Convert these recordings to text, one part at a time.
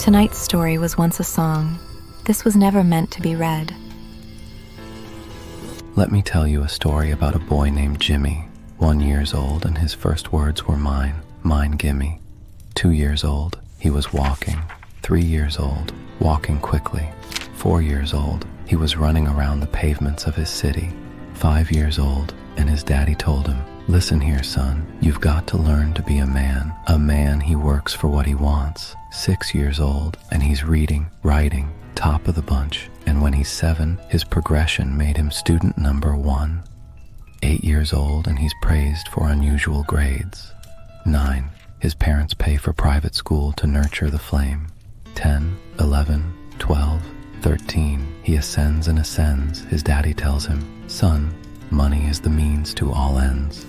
Tonight's story was once a song. This was never meant to be read. Let me tell you a story about a boy named Jimmy, 1 year old, and his first words were mine gimme. 2 years old, he was walking. 3 years old, walking quickly. 4 years old, he was running around the pavements of his city. 5 years old, and his daddy told him, "Listen here, son, you've got to learn to be a man. A man, he works for what he wants." 6 years old, and he's reading, writing, top of the bunch. And when he's 7, his progression made him student number 1. 8 years old, and he's praised for unusual grades. 9, his parents pay for private school to nurture the flame. 10, 11, 12, 13, he ascends and ascends. His daddy tells him, "Son, money is the means to all ends."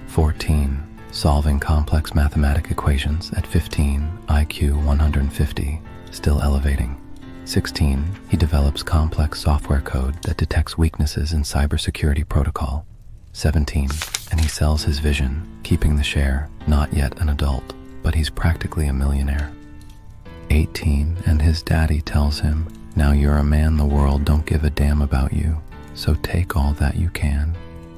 14, solving complex mathematic equations. At 15, IQ 150, still elevating. 16, he develops complex software code that detects weaknesses in cybersecurity protocol. 17, and he sells his vision, keeping the share. Not yet an adult, but he's practically a millionaire. 18, and his daddy tells him, "Now you're a man, the world don't give a damn about you, so take all that you can."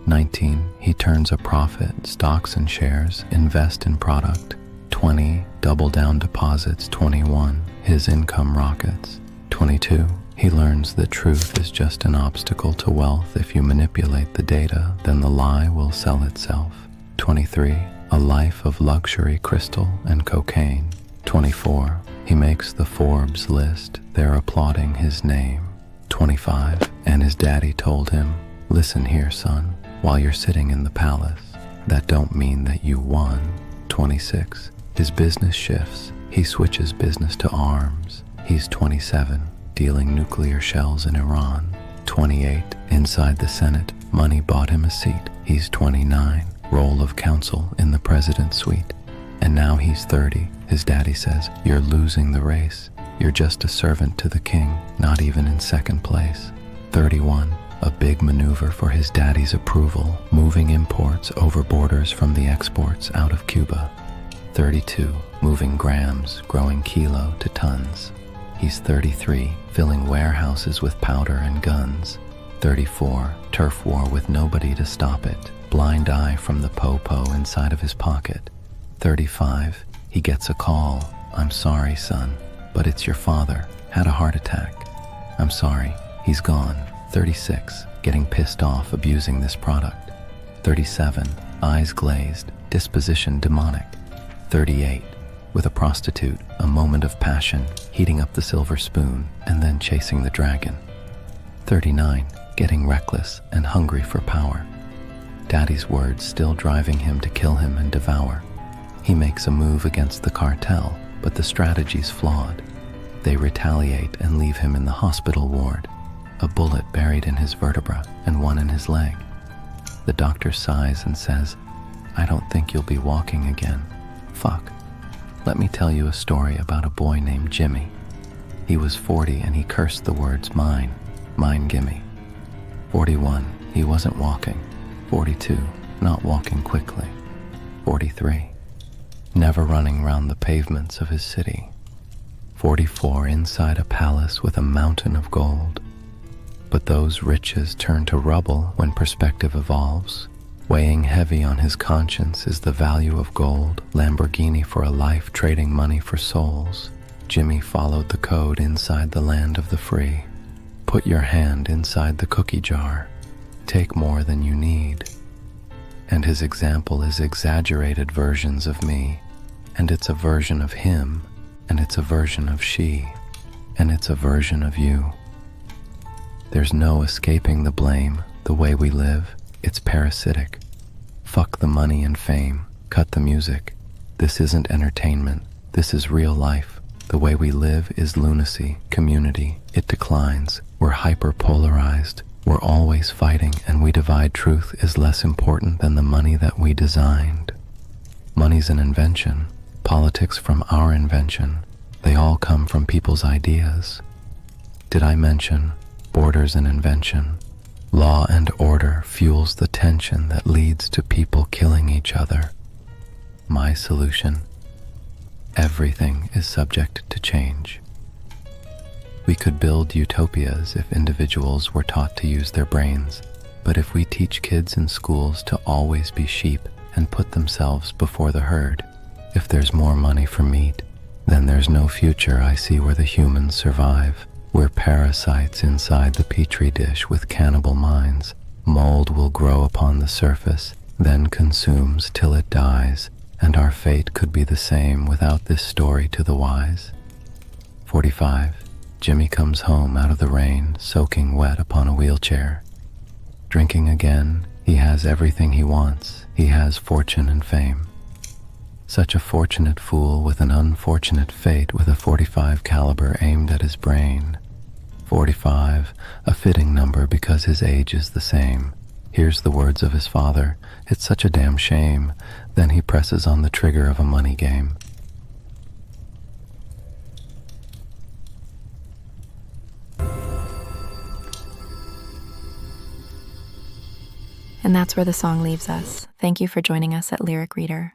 19, he turns a profit, stocks and shares, invest in product. 20, double down deposits. 21, his income rockets. 22, he learns that truth is just an obstacle to wealth. If you manipulate the data, then the lie will sell itself. 23, a life of luxury, crystal, and cocaine. 24, he makes the Forbes list. They're applauding his name. 25, and his daddy told him, "Listen here, son, while you're sitting in the palace, that don't mean that you won." 26, his business shifts. He switches business to arms. He's 27, dealing nuclear shells in Iran. 28, inside the Senate, money bought him a seat. He's 29, role of counsel in the president's suite. And now he's 30. His daddy says, "You're losing the race. You're just a servant to the king, not even in second place." 31, a big maneuver for his daddy's approval, moving imports over borders from the exports out of Cuba. 32, moving grams, growing kilo to tons. He's 33, filling warehouses with powder and guns. 34, turf war with nobody to stop it, blind eye from the po-po inside of his pocket. 35, he gets a call. "I'm sorry, son, but it's your father. Had a heart attack. I'm sorry, he's gone." 36, getting pissed off, abusing this product. 37, eyes glazed, disposition demonic. 38, with a prostitute, a moment of passion, heating up the silver spoon, and then chasing the dragon. 39, getting reckless and hungry for power. Daddy's words still driving him to kill him and devour. He makes a move against the cartel, but the strategy's flawed. They retaliate and leave him in the hospital ward, a bullet buried in his vertebra and one in his leg. The doctor sighs and says, "I don't think you'll be walking again. Fuck. Let me tell you a story about a boy named Jimmy. He was 40 and he cursed the words mine gimme. 41, he wasn't walking. 42, not walking quickly. 43, never running round the pavements of his city. 44, inside a palace with a mountain of gold. But those riches turn to rubble when perspective evolves. Weighing heavy on his conscience is the value of gold, Lamborghini for a life, trading money for souls. Jimmy followed the code inside the land of the free. Put your hand inside the cookie jar. Take more than you need. And his example is exaggerated versions of me, and it's a version of him, and it's a version of she, and it's a version of you. There's no escaping the blame. The way we live, it's parasitic. Fuck the money and fame. Cut the music. This isn't entertainment. This is real life. The way we live is lunacy, community. It declines. We're hyper-polarized. We're always fighting, and we divide. Truth is less important than the money that we designed. Money's an invention. Politics from our invention. They all come from people's ideas. Did I mention border's an invention? Law and order fuels the tension that leads to people killing each other. My solution: everything is subject to change. We could build utopias if individuals were taught to use their brains. But if we teach kids in schools to always be sheep and put themselves before the herd, if there's more money for meat, then there's no future I see where the humans survive. We're parasites inside the petri dish with cannibal minds. Mold will grow upon the surface, then consumes till it dies, and our fate could be the same without this story to the wise. 45. Jimmy comes home out of the rain, soaking wet upon a wheelchair. Drinking again, he has everything he wants. He has fortune and fame. Such a fortunate fool with an unfortunate fate, with a .45 caliber aimed at his brain. 45, a fitting number because his age is the same. Hears the words of his father, "It's such a damn shame." Then he presses on the trigger of a money game. And that's where the song leaves us. Thank you for joining us at Lyric Reader.